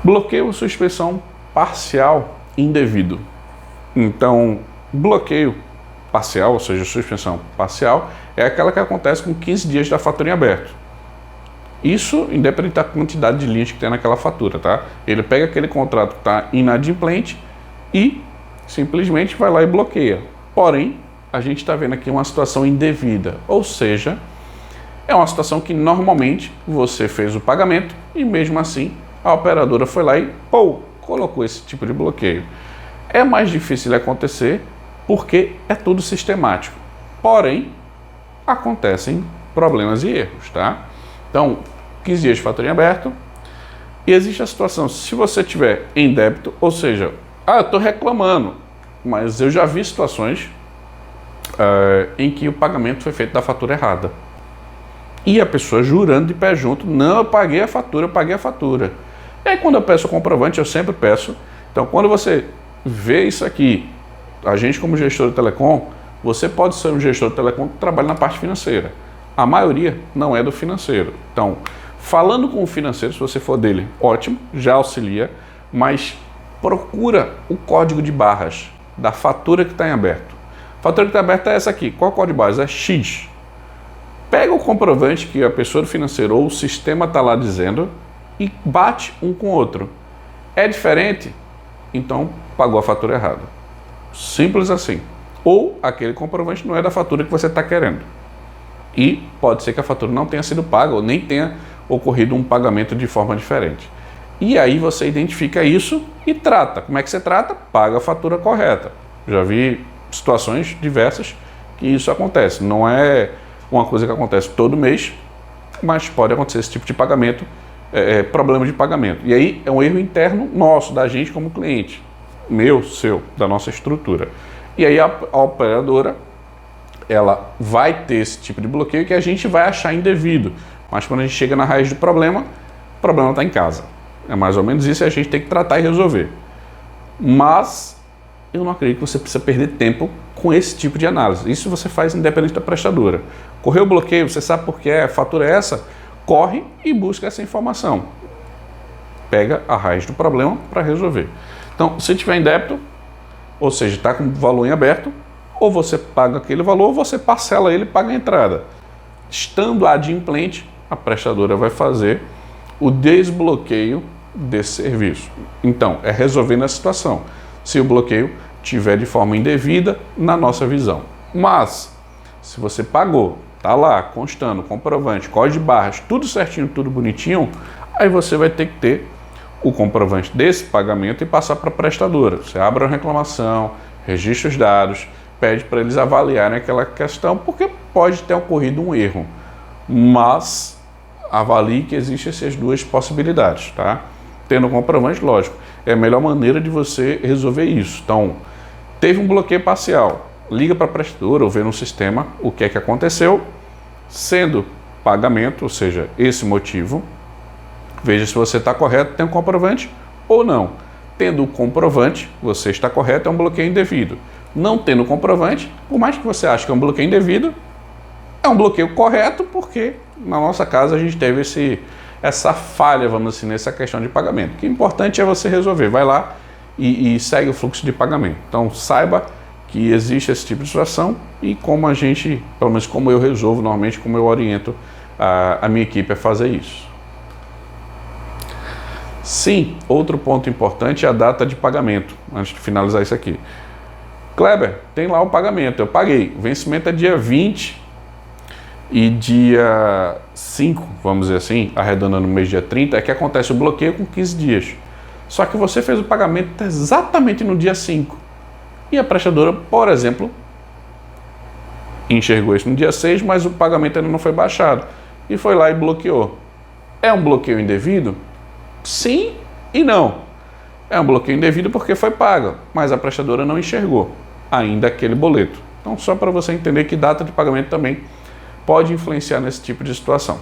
Bloqueio ou suspensão parcial indevido. Então, bloqueio parcial, ou seja, suspensão parcial, é aquela que acontece com 15 dias da fatura em aberto. Isso independente da quantidade de linhas que tem naquela fatura, tá? Ele pega aquele contrato que está inadimplente e simplesmente vai lá e bloqueia. Porém, a gente está vendo aqui uma situação indevida, ou seja, é uma situação que normalmente você fez o pagamento e mesmo assim a operadora foi lá e colocou esse tipo de bloqueio. É mais difícil de acontecer porque é tudo sistemático. Porém, acontecem problemas e erros, tá? Então, 15 dias de fatura em aberto. E existe a situação, se você tiver em débito, ou seja, eu estou reclamando, mas eu já vi situações em que o pagamento foi feito da fatura errada. E a pessoa jurando de pé junto, não, eu paguei a fatura. E aí quando eu peço o comprovante, eu sempre peço. Então, quando você vê isso aqui, a gente como gestor de telecom, você pode ser um gestor de telecom que trabalha na parte financeira. A maioria não é do financeiro. Então, falando com o financeiro, se você for dele, ótimo, já auxilia, mas procura o código de barras da fatura que está em aberto. A fatura que está aberta é essa aqui. Qual é o código de barras? É X. Pega o comprovante que a pessoa do financeiro ou o sistema está lá dizendo e bate um com o outro. É diferente? Então, pagou a fatura errada. Simples assim. Ou aquele comprovante não é da fatura que você está querendo. E pode ser que a fatura não tenha sido paga ou nem tenha ocorrido um pagamento de forma diferente. E aí você identifica isso e trata. Como é que você trata? Paga a fatura correta. Já vi situações diversas que isso acontece. Não é uma coisa que acontece todo mês, mas pode acontecer esse tipo de pagamento, problema de pagamento. E aí é um erro interno nosso, da gente como cliente. Meu, seu, da nossa estrutura. E aí a operadora, ela vai ter esse tipo de bloqueio que a gente vai achar indevido. Mas quando a gente chega na raiz do problema, o problema está em casa. É mais ou menos isso e a gente tem que tratar e resolver. Mas eu não acredito que você precisa perder tempo com esse tipo de análise. Isso você faz independente da prestadora. Correu o bloqueio, você sabe por que a fatura é essa? Corre e busca essa informação. Pega a raiz do problema para resolver. Então, se tiver em débito, ou seja, está com o valor em aberto, ou você paga aquele valor, ou você parcela ele e paga a entrada. Estando adimplente, a prestadora vai fazer o desbloqueio desse serviço. Então, é resolvendo a situação. Se o bloqueio tiver de forma indevida, na nossa visão. Mas, se você pagou, tá lá, constando, comprovante, código de barras, tudo certinho, tudo bonitinho, aí você vai ter que ter o comprovante desse pagamento e passar para a prestadora. Você abre uma reclamação, registra os dados, pede para eles avaliarem aquela questão, porque pode ter ocorrido um erro. Mas avalie que existem essas duas possibilidades, tá? Tendo um comprovante, lógico, é a melhor maneira de você resolver isso. Então, teve um bloqueio parcial, liga para a prestadora ou vê no sistema o que é que aconteceu, sendo pagamento, ou seja, esse motivo, veja se você está correto, tem um comprovante ou não. Tendo o comprovante, você está correto, é um bloqueio indevido. Não tendo comprovante, por mais que você ache que é um bloqueio indevido, é um bloqueio correto, porque na nossa casa a gente teve essa falha, vamos assim, nessa questão de pagamento. O que é importante é você resolver, vai lá e segue o fluxo de pagamento. Então saiba que existe esse tipo de situação e como a gente, pelo menos como eu resolvo normalmente, como eu oriento a minha equipe a fazer isso. Sim, outro ponto importante é a data de pagamento, antes de finalizar isso aqui. Kleber, tem lá o pagamento, eu paguei, o vencimento é dia 20 e dia 5, vamos dizer assim, arredondando no mês dia 30, é que acontece o bloqueio com 15 dias. Só que você fez o pagamento exatamente no dia 5. E a prestadora, por exemplo, enxergou isso no dia 6, mas o pagamento ainda não foi baixado. E foi lá e bloqueou. É um bloqueio indevido? Sim e não. É um bloqueio indevido porque foi pago, mas a prestadora não enxergou ainda aquele boleto. Então, só para você entender que data de pagamento também pode influenciar nesse tipo de situação.